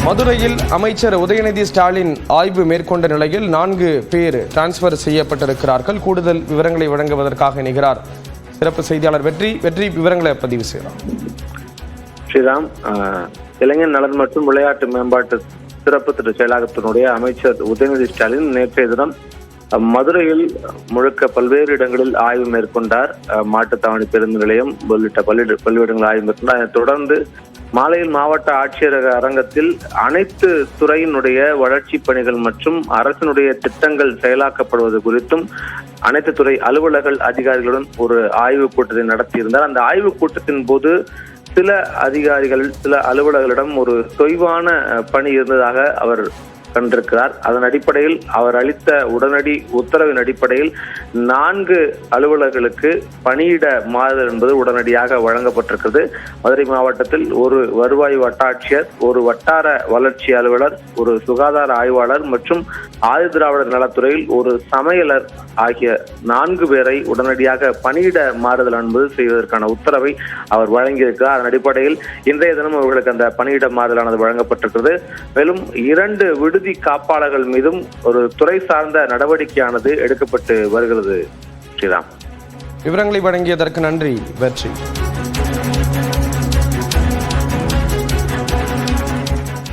மதுரையில் அமைச்சர் உதயநிதி ஸ்டாலின் ஆய்வு மேற்கொண்ட நிலையில் 4 பேர் டிரான்ஸ்பர் செய்யப்பட்டிருக்கிறார்கள். கூடுதல் விவரங்களை வழங்குவதற்காக இணைகிறார் சிறப்பு செய்தியாளர் வெற்றி விவரங்களை பதிவு செய்யலாம். ஸ்ரீராம், இளைஞர் நலன் மற்றும் விளையாட்டு மேம்பாட்டு சிறப்பு திட்ட செயலாக்கத்தினுடைய அமைச்சர் உதயநிதி ஸ்டாலின் நேற்றைய தினம் மதுரையில் முழுக்க பல்வேறு இடங்களில் ஆய்வு மேற்கொண்டார். மாட்டுத்தாவணி பேருந்து நிலையம் உள்ளிட்ட பல்வேறு ஆய்வு மேற்கொண்டார். அதைத் தொடர்ந்து மாலையில் மாவட்ட ஆட்சியர் அரங்கத்தில் அனைத்து துறையினுடைய வளர்ச்சி பணிகள் மற்றும் அரசினுடைய திட்டங்கள் செயலாக்கப்படுவது குறித்தும் அனைத்து துறை அலுவலர்கள் அதிகாரிகளுடன் ஒரு ஆய்வுக் கூட்டத்தை நடத்தியிருந்தார். அந்த ஆய்வுக் கூட்டத்தின் போது சில அதிகாரிகள் சில அலுவலர்களிடம் ஒரு தொய்வான பணி இருந்ததாக அவர் கண்டிருக்கிறார். அதன் அடிப்படையில் அவர் அளித்த உடனடி உத்தரவின் அடிப்படையில் 4 அலுவலர்களுக்கு பணியிட மாறுதல் என்பது உடனடியாக வழங்கப்பட்டிருக்கிறது. மதுரை மாவட்டத்தில் ஒரு வருவாய் வட்டாட்சியர், ஒரு வட்டார வளர்ச்சி அலுவலர், ஒரு சுகாதார ஆய்வாளர் மற்றும் ஆதிதிராவிடர் நலத்துறையில் ஒரு சமையலர் ஆகிய 4 பேரை உடனடியாக பணியிட மாறுதல் என்பது செய்வதற்கான உத்தரவை அவர் வழங்கியிருக்கிறார். அதன் அடிப்படையில் இன்றைய தினம் அவர்களுக்கு அந்த பணியிட மாறுதலானது வழங்கப்பட்டிருக்கிறது. மேலும் 2 விடுதி காப்பாளர்கள் மீதும் ஒரு துறை சார்ந்த நடவடிக்கையானது எடுக்கப்பட்டு வருகிறது. ஸ்ரீராம், விவரங்களை வழங்கியதற்கு நன்றி வெற்றி.